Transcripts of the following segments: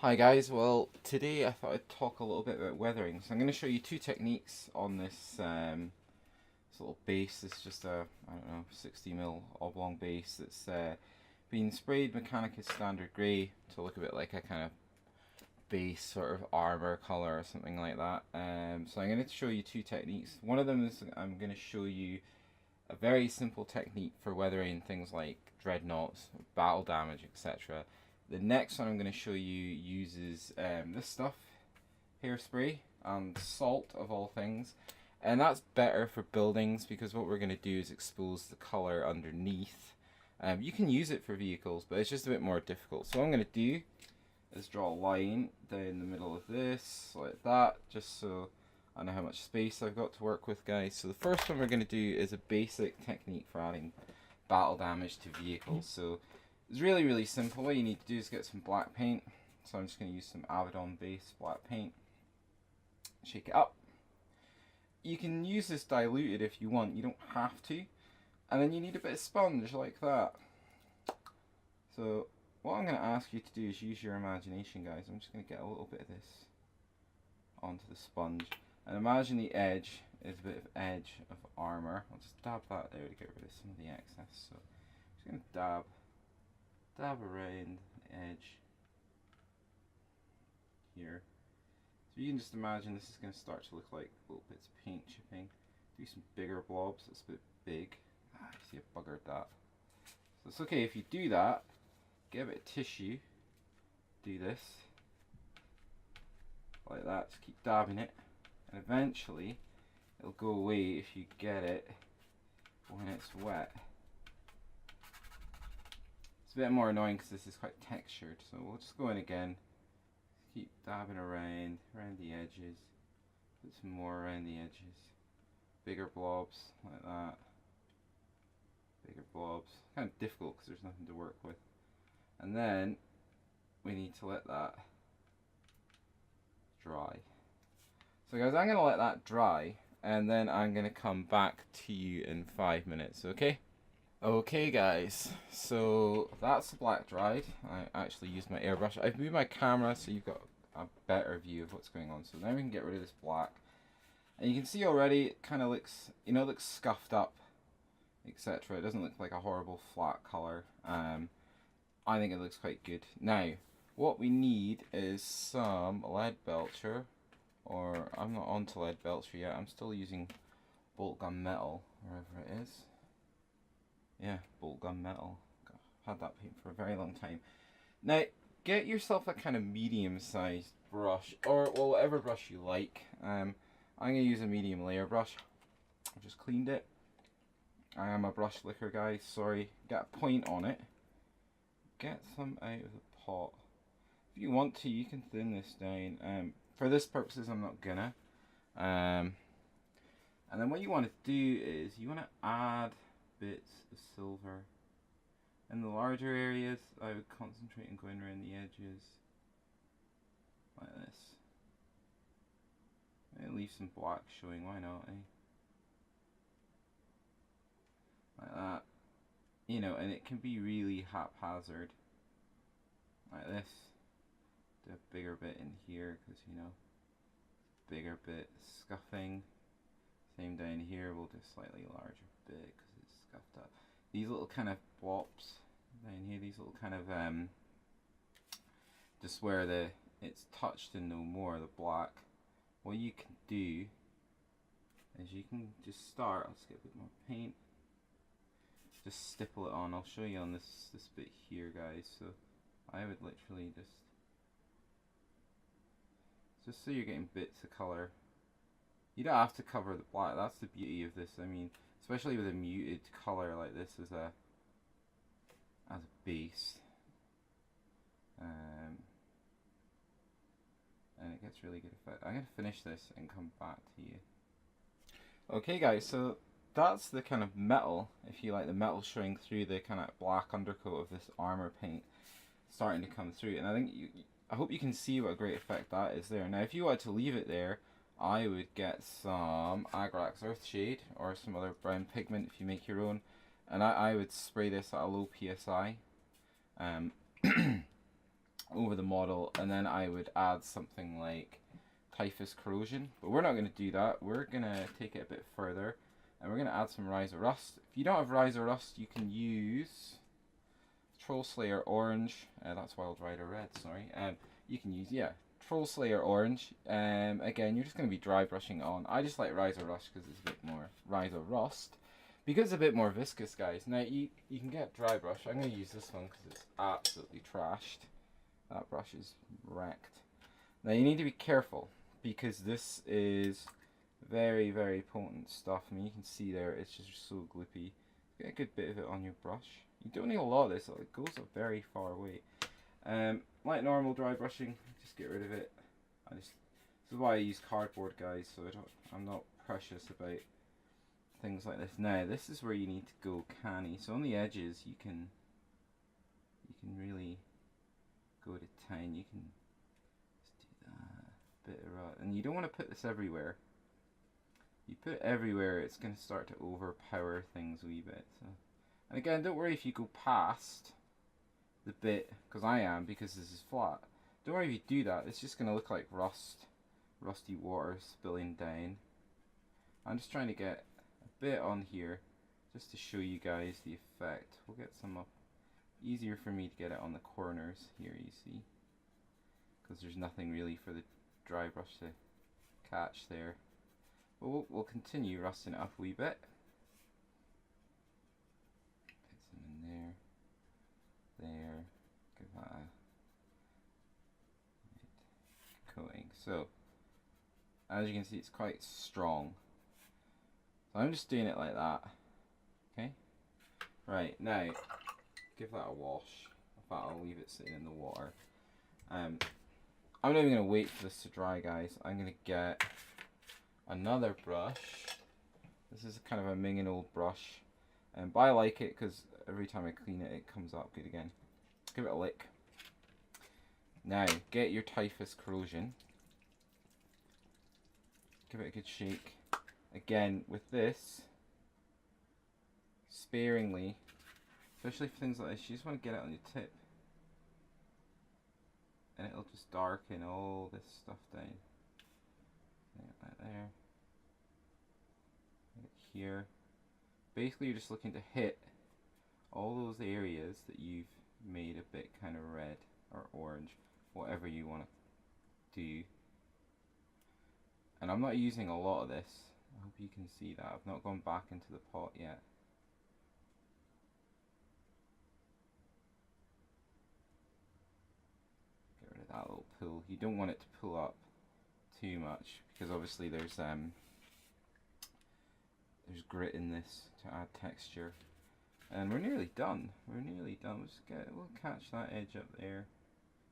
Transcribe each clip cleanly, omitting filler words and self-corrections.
Hi guys, well today I thought I'd talk a little bit about weathering. So I'm going to show you two techniques on this little base. It's just a, I don't know, 60mm oblong base that's been sprayed Mechanicus Standard Grey to look a bit like a kind of base sort of armor color or something like that. So I'm going to show you two techniques. One of them is I'm going to show you a very simple technique for weathering things like dreadnoughts, battle damage, etc. The next one I'm going to show you uses this stuff, hairspray and salt of all things, and that's better for buildings because what we're going to do is expose the colour underneath. You can use it for vehicles, but it's just a bit more difficult. So what I'm going to do is draw a line down the middle of this, like that, just so I know how much space I've got to work with, guys. So the first one we're going to do is a basic technique for adding battle damage to vehicles. So it's really simple. What you need to do is get some black paint. So I'm just going to use some Abaddon base black paint. Shake it up. You can use this diluted if you want, you don't have to. And then you need a bit of sponge like that. So what I'm going to ask you to do is use your imagination, guys. I'm just going to get a little bit of this onto the sponge. And imagine the edge is a bit of edge of armor. I'll just dab that there to get rid of some of the excess. So I'm just going to dab around the edge here. So you can just imagine this is going to start to look like little bits of paint chipping. Do some bigger blobs. That's a bit big. Ah, you see I buggered that. So it's okay if you do that. Get a bit of tissue. Do this like that. Just keep dabbing it, and eventually it'll go away if you get it when it's wet. It's a bit more annoying because this is quite textured, so we'll just go in again. Keep dabbing around the edges. Put some more around the edges. Bigger blobs like that. Bigger blobs. Kind of difficult because there's nothing to work with. And then we need to let that dry. So guys, I'm going to let that dry, and then I'm going to come back to you in 5 minutes, okay? Okay guys, so that's the black dried. I actually used my airbrush. I've moved my camera so you've got a better view of what's going on. So now we can get rid of this black. And you can see already it kind of looks, you know, it looks scuffed up, etc. It doesn't look like a horrible flat colour. I think it looks quite good. Now, what we need is some lead belcher, or I'm not onto lead belcher yet. I'm still using bolt gun metal, wherever it is. Yeah, bolt gun metal. I've had that paint for a very long time. Now, get yourself a kind of medium-sized brush, or well, whatever brush you like. I'm going to use a medium layer brush. I've just cleaned it. I am a brush licker, guys. Sorry. Get a point on it. Get some out of the pot. If you want to, you can thin this down. For this purposes, I'm not gonna. And then what you want to do is you want to add bits of silver. In the larger areas, I would concentrate on going around the edges like this. And leave some black showing, why not, eh? Like that. You know, and it can be really haphazard. Like this. Do a bigger bit in here, because, you know, bigger bit scuffing. Same down here, we'll do a slightly larger bit, because it's scuffed up. These little kind of blobs down here, these little kind of just where it's touched and no more, the black. What you can do is you can just start. Let's get a bit more paint. Just stipple it on. I'll show you on this bit here, guys. So I would literally just so you're getting bits of color. You don't have to cover the black. That's the beauty of this. I mean, especially with a muted color like this as a base, and it gets really good effect. I'm gonna finish this and come back to you. Okay, guys. So that's the kind of metal, if you like, the metal showing through the kind of black undercoat of this armor paint starting to come through. And I think I hope you can see what a great effect that is there. Now, if you wanted to leave it there, I would get some Agrax Earthshade or some other brown pigment if you make your own, and I would spray this at a low PSI. over the model, and then I would add something like typhus corrosion. But we're not going to do that. We're going to take it a bit further, and we're going to add some Rise of Rust. If you don't have Rise of Rust, you can use Troll Slayer Orange. That's Wild Rider Red, sorry. You can use, yeah, Troll Slayer Orange. Again, you're just going to be dry brushing it on. I just like Rise of Rust because it's a bit more Rise of Rust. Because it's a bit more viscous, guys. Now, you can get dry brush. I'm going to use this one because it's absolutely trashed. That brush is wrecked. Now, you need to be careful because this is very, very potent stuff. I mean, you can see there, it's just so gloopy. Get a good bit of it on your brush. You don't need a lot of this, it goes a very far away. Like normal dry brushing, just get rid of it. This is why I use cardboard, guys, so I'm not precious about things like this. Now, this is where you need to go canny. So on the edges, you can really go to town. You can just do that bit of rot, and you don't want to put this everywhere. You put it everywhere, it's going to start to overpower things a wee bit. So, and again, don't worry if you go past the bit, because I am, because this is flat. Don't worry if you do that. It's just going to look like rusty water spilling down. I'm just trying to get a bit on here just to show you guys the effect. We'll get some up. Easier for me to get it on the corners here, you see, because there's nothing really for the dry brush to catch there. But we'll continue rusting it up a wee bit. Put some in there, give that a coating. So, as you can see, it's quite strong. So I'm just doing it like that. Okay. Right, now give that a wash. In fact, I'll leave it sitting in the water. I'm not even going to wait for this to dry, guys. I'm going to get another brush. This is kind of a minging old brush. But I like it because every time I clean it, it comes up good again. Give it a lick. Now, get your typhus corrosion. Give it a good shake. Again, with this, sparingly, especially for things like this, you just want to get it on your tip. And it'll just darken all this stuff down. Like there. Right here. Basically, you're just looking to hit all those areas that you've made a bit kind of red or orange, whatever you want to do. And I'm not using a lot of this. I hope you can see that. I've not gone back into the pot yet. Get rid of that little pull. You don't want it to pull up too much because obviously there's grit in this to add texture. And we're nearly done. We're nearly done. We'll catch that edge up there.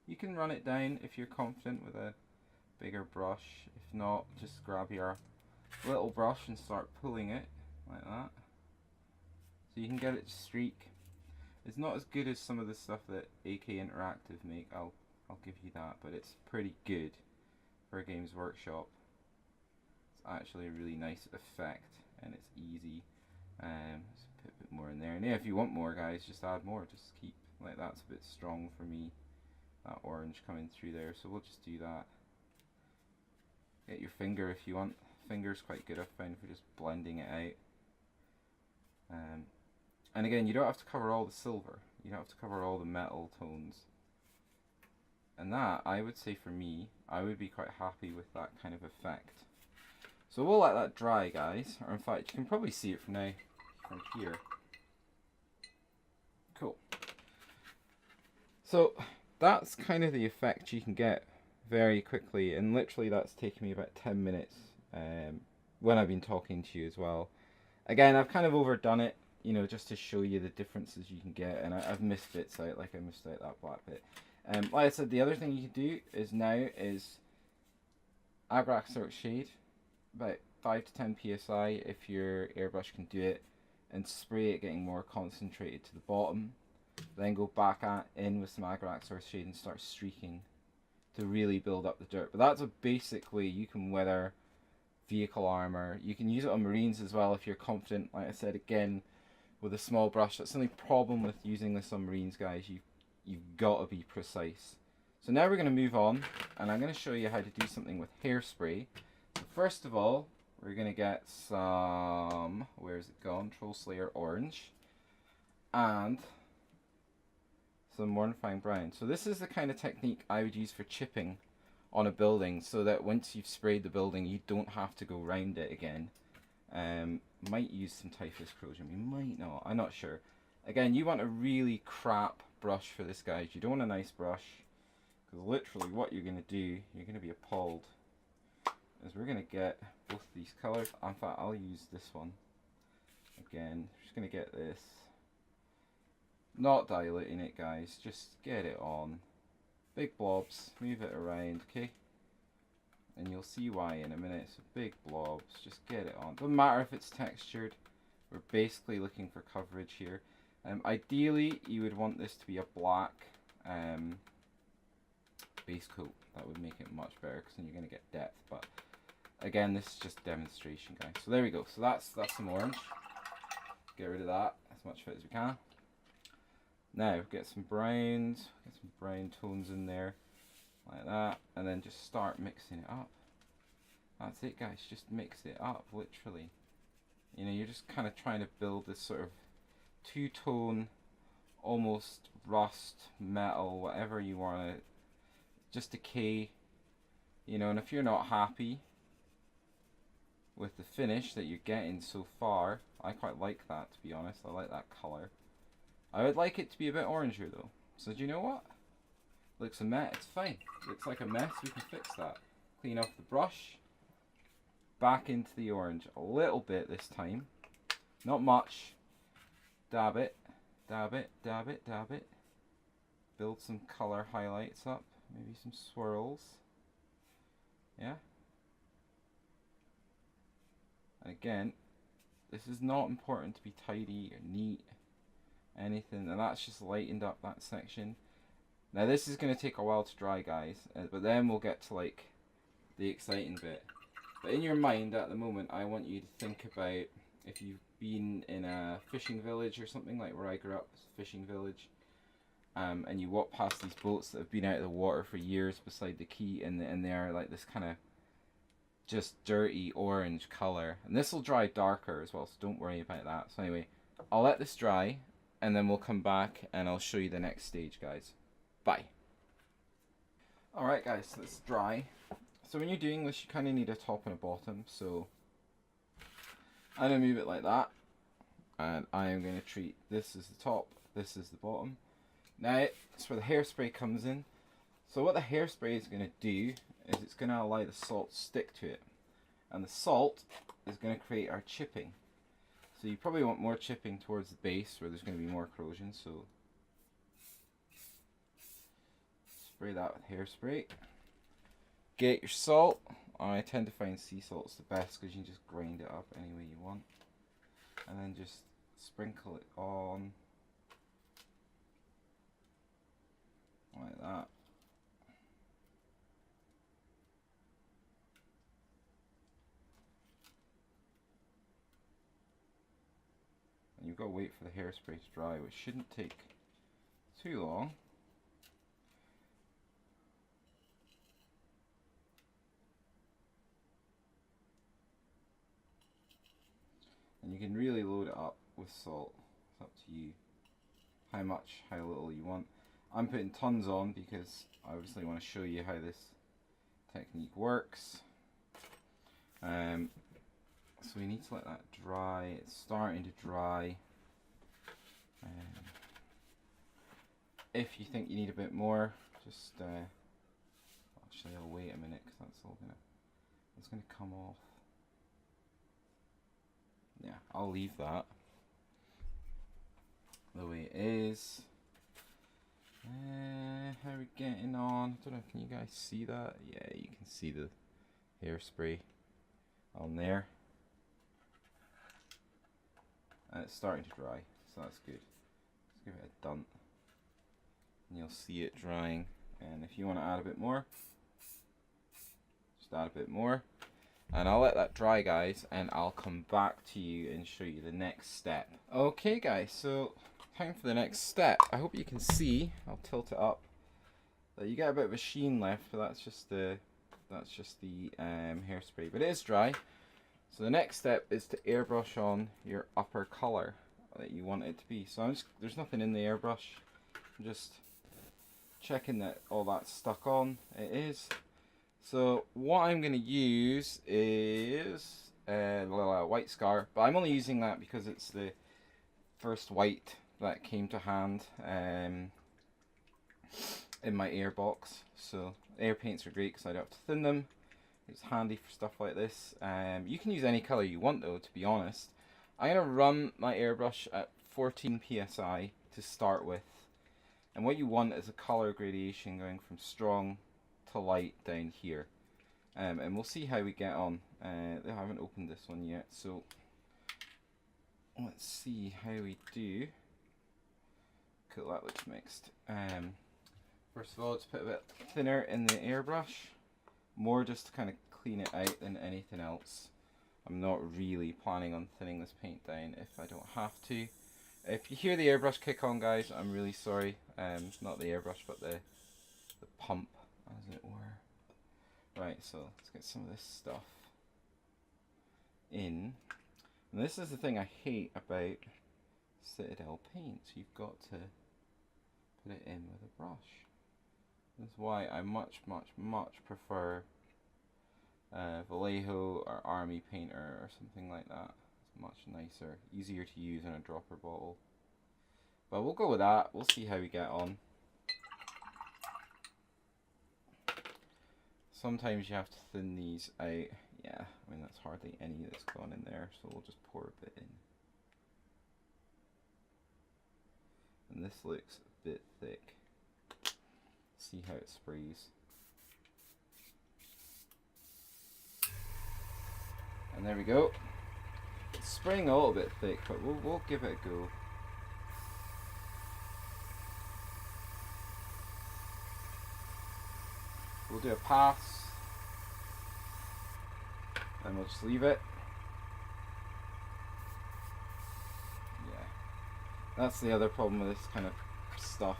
You can run it down if you're confident with a bigger brush. If not, just grab your little brush and start pulling it like that. So you can get it to streak. It's not as good as some of the stuff that AK Interactive make. I'll give you that, but it's pretty good for a Games Workshop. It's actually a really nice effect and it's easy. Let's put a bit more in there. And yeah, if you want more, guys, just add more. Just keep like that's a bit strong for me. That orange coming through there, so we'll just do that. Get your finger if you want. Finger's quite good, I found, for just blending it out. And again, you don't have to cover all the silver. You don't have to cover all the metal tones. And that, I would say for me, I would be quite happy with that kind of effect. So we'll let that dry, guys. Or in fact, you can probably see it from now, from here. Cool. So that's kind of the effect you can get very quickly, and literally that's taken me about 10 minutes when I've been talking to you as well. Again, I've kind of overdone it, you know, just to show you the differences you can get, and I've missed bits out, like I missed out that black bit. Like I said, the other thing you can do is now is Agrax Shade, about 5 to 10 psi if your airbrush can do it, and spray it getting more concentrated to the bottom. Then go back in with some Agrax Shade and start streaking to really build up the dirt. But that's a basic way you can weather vehicle armor. You can use it on marines as well if you're confident. Like I said, again, with a small brush. That's the only problem with using this on marines, guys. You've got to be precise. So now we're going to move on, and I'm going to show you how to do something with hairspray. So first of all, we're going to get some, where's it gone? Troll Slayer Orange. And some Mornifying Brown. So this is the kind of technique I would use for chipping on a building, so that once you've sprayed the building, you don't have to go round it again. Might use some typhus corrosion, we might not, I'm not sure. Again, you want a really crap brush for this, guys. You don't want a nice brush, because literally what you're going to do, you're going to be appalled, is we're going to get both these colours. In fact, I'll use this one. Again, just going to get this. Not diluting it, guys, just get it on. Big blobs, move it around, okay? And you'll see why in a minute. So big blobs, just get it on. Doesn't matter if it's textured, we're basically looking for coverage here. Ideally, you would want this to be a black base coat. That would make it much better, because then you're going to get depth. But again, this is just demonstration, guys. So there we go. So that's some orange. Get rid of that as much of it as we can. Now get some browns, get some brown tones in there, like that, and then just start mixing it up. That's it, guys, just mix it up, literally. You know, you're just kind of trying to build this sort of two-tone, almost rust, metal, whatever you want to, just decay, you know. And if you're not happy with the finish that you're getting so far, I quite like that, to be honest. I like that colour. I would like it to be a bit oranger though. So do you know what? Looks a mess, it's fine. Looks like a mess, we can fix that. Clean off the brush. Back into the orange a little bit this time. Not much. Dab it, dab it, dab it, dab it. Build some colour highlights up. Maybe some swirls. Yeah? And again, this is not important to be tidy or neat. Anything, and that's just lightened up that section. Now this is going to take a while to dry, guys, but then we'll get to like the exciting bit. But in your mind at the moment, I want you to think about if you've been in a fishing village or something, like where I grew up, it's a fishing village, and you walk past these boats that have been out of the water for years beside the quay, and they're like this kind of just dirty orange colour. And this will dry darker as well, so don't worry about that. So anyway, I'll let this dry, and then we'll come back and I'll show you the next stage, guys. Bye. Alright guys, so it's dry. So when you're doing this, you kind of need a top and a bottom. So I'm going to move it like that. And I am going to treat this as the top, this is the bottom. Now, it's where the hairspray comes in. So what the hairspray is going to do is it's going to allow the salt to stick to it. And the salt is going to create our chipping. So you probably want more chipping towards the base where there's going to be more corrosion, so spray that with hairspray. Get your salt. I tend to find sea salt's the best because you can just grind it up any way you want. And then just sprinkle it on like that. And you've got to wait for the hairspray to dry, which shouldn't take too long. And you can really load it up with salt. It's up to you how much, how little you want. I'm putting tons on because I obviously want to show you how this technique works. So we need to let that dry. It's starting to dry. If you think you need a bit more, just actually I'll wait a minute because that's gonna come off. Yeah, I'll leave that the way it is. How are we getting on? I don't know, can you guys see that? Yeah, you can see the hairspray on there. And it's starting to dry, so that's good. Let's give it a dunt. And you'll see it drying. And if you want to add a bit more, just add a bit more. And I'll let that dry, guys, and I'll come back to you and show you the next step. Okay guys, so time for the next step. I hope you can see, I'll tilt it up, You get a bit of a sheen left, but that's just the hairspray. But it is dry. So the next step is to airbrush on your upper colour that you want it to be. So there's nothing in the airbrush. I'm just checking that all that's stuck on. It is. So what I'm going to use is white scar, but I'm only using that because it's the first white that came to hand in my air box. So air paints are great because I don't have to thin them. It's handy for stuff like this. You can use any colour you want though, to be honest. I'm going to run my airbrush at 14 psi to start with. And what you want is a colour gradation going from strong to light down here. And we'll see how we get on. I haven't opened this one yet, so let's see how we do. Cool, that looks mixed. First of all, let's put a bit thinner in the airbrush. More just to kind of clean it out than anything else. I'm not really planning on thinning this paint down if I don't have to. If you hear the airbrush kick on, guys, I'm really sorry. Not the airbrush, but the pump, as it were. Right, so let's get some of this stuff in. And this is the thing I hate about Citadel paints. You've got to put it in with a brush. That's why I much prefer Vallejo or Army Painter or something like that. It's much nicer, easier to use in a dropper bottle. But we'll go with that. We'll see how we get on. Sometimes you have to thin these out. Yeah, I mean that's hardly any that's gone in there, so we'll just pour a bit in. And this looks a bit thick. See how it sprays. And there we go. It's spraying a little bit thick, but we'll give it a go. We'll do a pass, and we'll just leave it. Yeah, that's the other problem with this kind of stuff.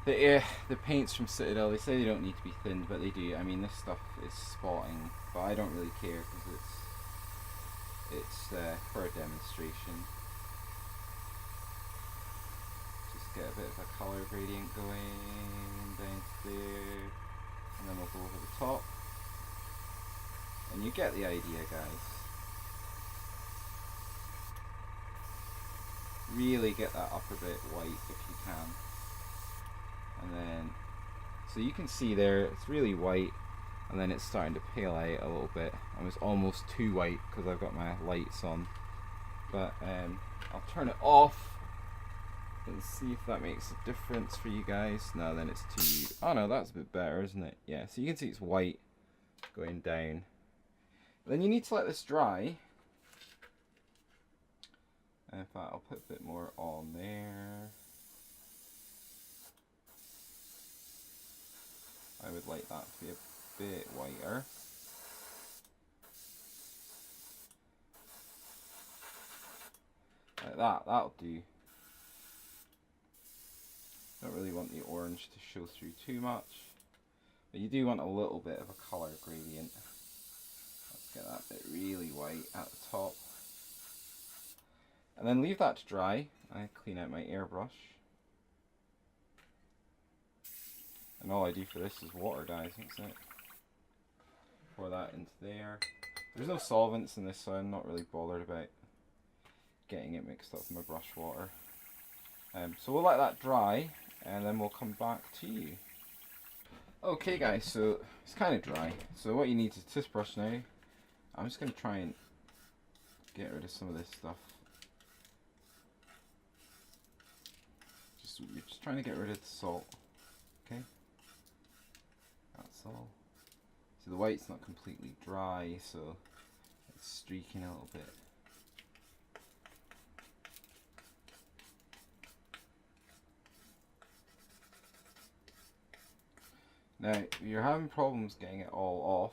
The paints from Citadel, they say they don't need to be thinned, but they do. I mean, this stuff is spotting, but I don't really care because it's for a demonstration. Just get a bit of a colour gradient going down to there, and then we'll go over the top. And you get the idea, guys. Really get that upper bit white if you can. And then, so you can see there, it's really white, and then it's starting to pale out a little bit. And it's almost too white because I've got my lights on. But I'll turn it off and see if that makes a difference for you guys. No, then it's too, oh no, that's a bit better, isn't it? Yeah, so you can see it's white going down. Then you need to let this dry. In fact, I'll put a bit more on there. I would like that to be a bit whiter. Like that, that'll do. Don't really want the orange to show through too much, but you do want a little bit of a colour gradient. Let's get that bit really white at the top. And then leave that to dry. I clean out my airbrush. And all I do for this is water, guys, that's it. Pour that into there. There's no solvents in this, so I'm not really bothered about getting it mixed up with my brush water. So we'll let that dry, and then we'll come back to you. Okay guys, so it's kind of dry. So what you need is a toothbrush now. I'm just going to try and get rid of some of this stuff. You're just trying to get rid of the salt, okay? That's all. So the white's not completely dry, so it's streaking a little bit. Now, if you're having problems getting it all off,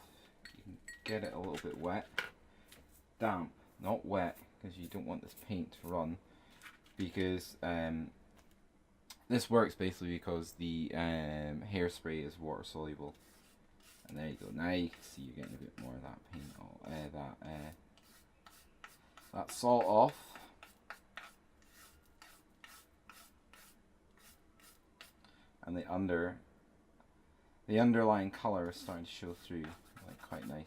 you can get it a little bit wet. Damp, not wet, because you don't want this paint to run, because This works basically because the hairspray is water soluble. And there you go. Now you can see you're getting a bit more of that paint, that salt off. And the underlying colour is starting to show through, like quite nice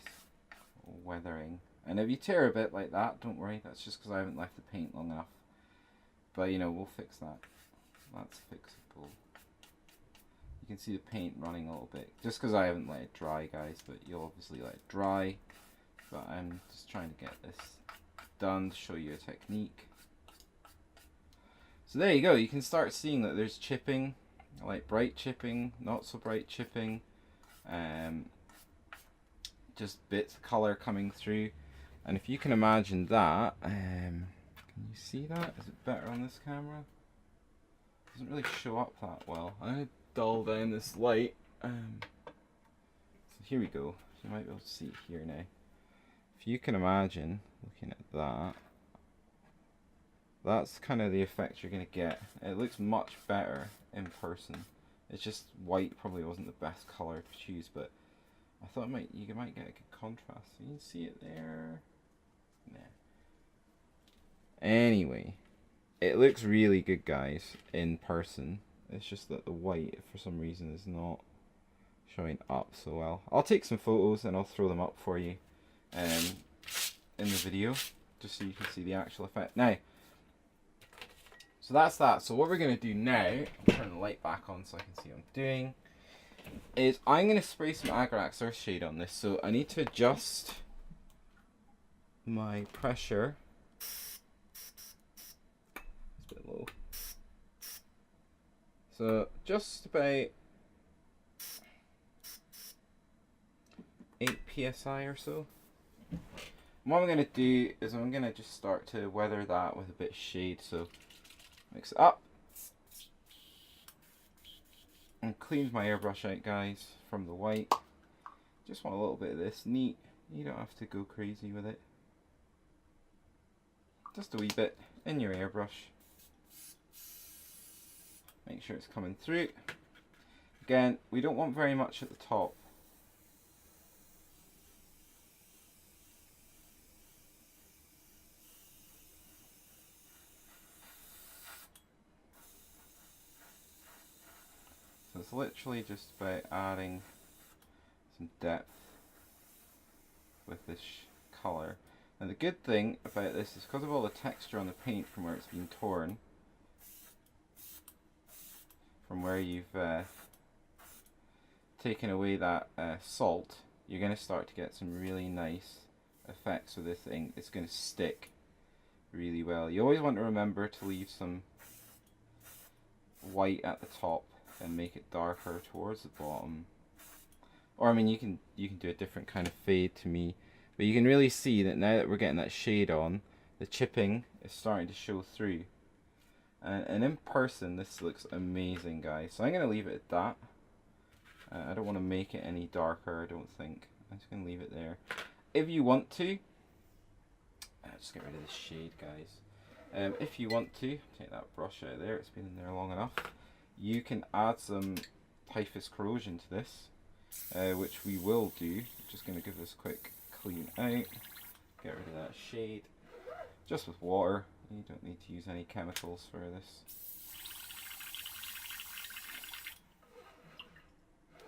weathering. And if you tear a bit like that, don't worry, that's just because I haven't left the paint long enough. But you know, we'll fix that. That's fixable. You can see the paint running a little bit, just because I haven't let it dry, guys, but you'll obviously let it dry. But I'm just trying to get this done to show you a technique. So there you go, you can start seeing that there's chipping, like bright chipping, not so bright chipping, just bits of colour coming through. And if you can imagine that, can you see that? Is it better on this camera? It doesn't really show up that well. I'm going to dull down this light. So here we go. You might be able to see it here now. If you can imagine looking at that, that's kind of the effect you're going to get. It looks much better in person. It's just white probably wasn't the best colour to choose, but I thought you might get a good contrast. You can see it there. Nah. Anyway, it looks really good, guys, in person. It's just that the white, for some reason, is not showing up so well. I'll take some photos and I'll throw them up for you in the video, just so you can see the actual effect. Now, so that's that. So what we're going to do now, I'll turn the light back on so I can see what I'm doing, is I'm going to spray some Agrax Earthshade on this. So I need to adjust my pressure. It's a bit low. So just about 8 psi or so. And what I'm going to do is I'm going to just start to weather that with a bit of shade. So mix it up. And cleaned my airbrush out, guys, from the white. Just want a little bit of this. Neat. You don't have to go crazy with it. Just a wee bit in your airbrush. Make sure it's coming through. Again, we don't want very much at the top. So it's literally just about adding some depth with this colour. And the good thing about this is because of all the texture on the paint from where it's been torn, from where you've taken away that salt, you're going to start to get some really nice effects with this thing. It's going to stick really well. You always want to remember to leave some white at the top and make it darker towards the bottom. Or I mean, you can do a different kind of fade to me, but you can really see that now that we're getting that shade on, the chipping is starting to show through. And in person, this looks amazing, guys. So I'm going to leave it at that. I don't want to make it any darker, I don't think. I'm just going to leave it there. If you want to, just get rid of this shade, guys. If you want to, take that brush out of there, it's been in there long enough. You can add some typhus corrosion to this, which we will do. Just going to give this a quick clean out. Get rid of that shade. Just with water. You don't need to use any chemicals for this.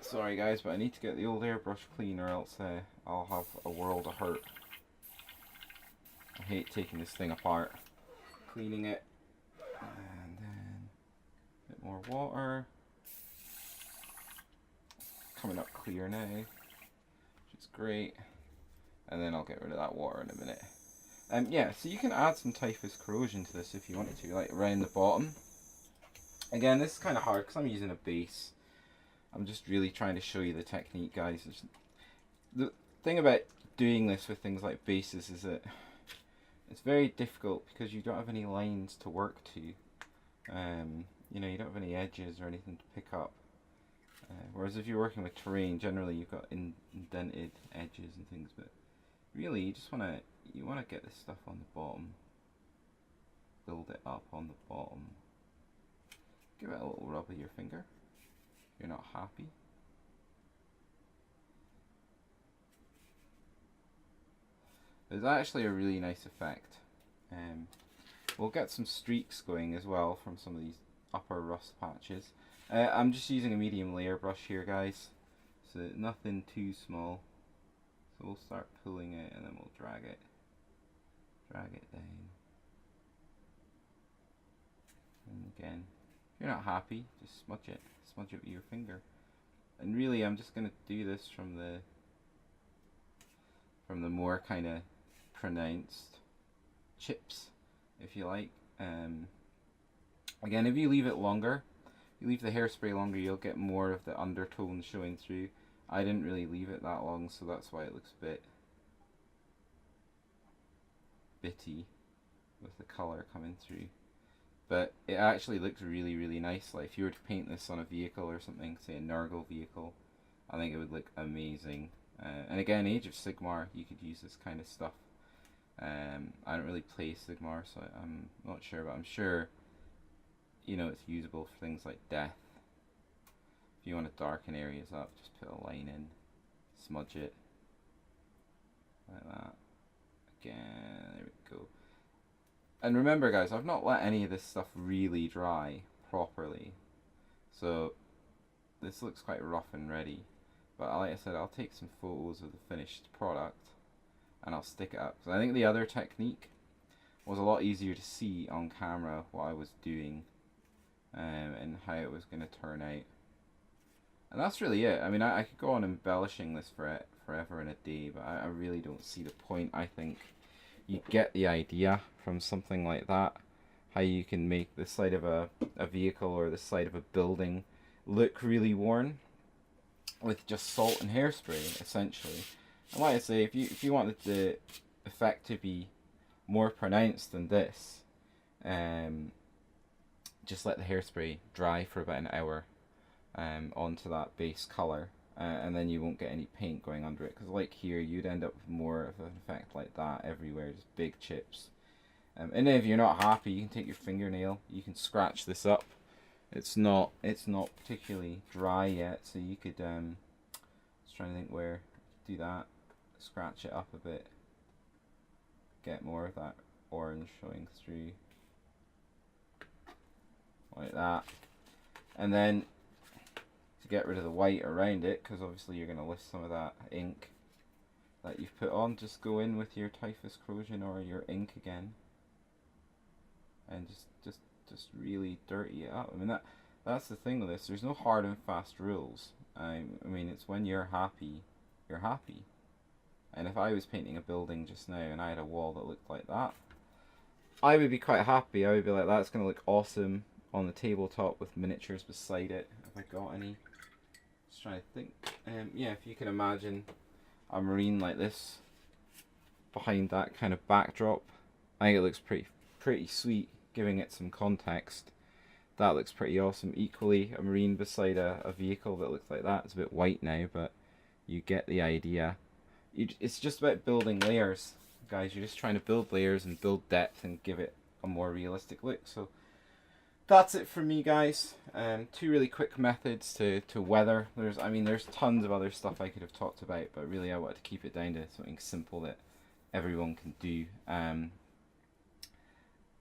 Sorry guys, but I need to get the old airbrush clean or else I'll have a world of hurt. I hate taking this thing apart. Cleaning it. And then a bit more water. Coming up clear now, which is great. And then I'll get rid of that water in a minute. Yeah, so you can add some typhus corrosion to this if you wanted to, like around the bottom. Again, this is kind of hard because I'm using a base. I'm just really trying to show you the technique, guys. The thing about doing this with things like bases is that it's very difficult because you don't have any lines to work to. You know, you don't have any edges or anything to pick up. Whereas if you're working with terrain, generally you've got indented edges and things, but really you just want to get this stuff on the bottom, build it up on the bottom, Give it a little rub of your finger. You're not happy. It's actually a really nice effect. We'll get some streaks going as well from some of these upper rust patches. I'm just using a medium layer brush here, guys, so nothing too small. So we'll start pulling it and then we'll drag it down. And again, if you're not happy, just smudge it with your finger. And really, I'm just going to do this from the more kind of pronounced chips, if you like. Again, if you leave it longer, you leave the hairspray longer, you'll get more of the undertones showing through. I didn't really leave it that long, so that's why it looks a bit bitty with the colour coming through. But it actually looks really, really nice. Like if you were to paint this on a vehicle or something, say a Nurgle vehicle, I think it would look amazing. And again, Age of Sigmar, you could use this kind of stuff. I don't really play Sigmar, so I'm not sure, but I'm sure, you know, it's usable for things like death. If you want to darken areas up, just put a line in, smudge it, like that. Again, there we go. And remember, guys, I've not let any of this stuff really dry properly, so this looks quite rough and ready. But like I said, I'll take some photos of the finished product and I'll stick it up. So I think the other technique was a lot easier to see on camera what I was doing and how it was going to turn out. And that's really it. I mean, I could go on embellishing this forever and a day, but I really don't see the point. I think you get the idea from something like that, how you can make the side of a vehicle or the side of a building look really worn with just salt and hairspray, essentially. And like I say, if you wanted the effect to be more pronounced than this, just let the hairspray dry for about an hour onto that base colour, and then you won't get any paint going under it, because like here you'd end up with more of an effect like that everywhere, just big chips. And if you're not happy, you can take your fingernail, you can scratch this up. It's not particularly dry yet, so you could just trying to think where to do that. Scratch it up a bit, get more of that orange showing through, like that. And then to get rid of the white around it, because obviously you're going to list some of that ink that you've put on, just go in with your typhus corrosion or your ink again, and just really dirty it up. I mean, that's the thing with this. There's no hard and fast rules. I mean, it's when you're happy, you're happy. And if I was painting a building just now and I had a wall that looked like that, I would be quite happy. I would be like, that's going to look awesome on the tabletop with miniatures beside it. Have I got any? Just trying to think. Yeah, if you can imagine a marine like this behind that kind of backdrop, I think it looks pretty sweet, giving it some context. That looks pretty awesome. Equally, a marine beside a vehicle that looks like that. It's a bit white now, but you get the idea. It's just about building layers, guys. You're just trying to build layers and build depth and give it a more realistic look. So that's it for me, guys. Two really quick methods to weather. There's tons of other stuff I could have talked about, but really I wanted to keep it down to something simple that everyone can do.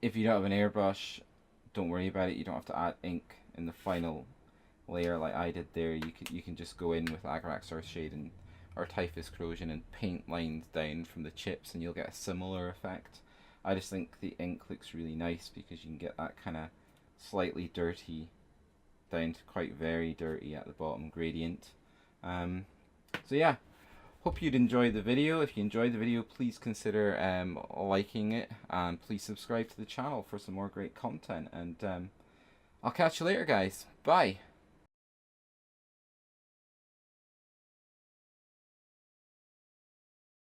If you don't have an airbrush, don't worry about it. You don't have to add ink in the final layer like I did there. You can just go in with Agarax Earthshade or Typhus Corrosion and paint lines down from the chips, and you'll get a similar effect. I just think the ink looks really nice because you can get that kind of slightly dirty down to quite very dirty at the bottom gradient. So yeah, hope you'd enjoy the video. If you enjoyed the video, please consider liking it, and please subscribe to the channel for some more great content. And I'll catch you later, guys. Bye.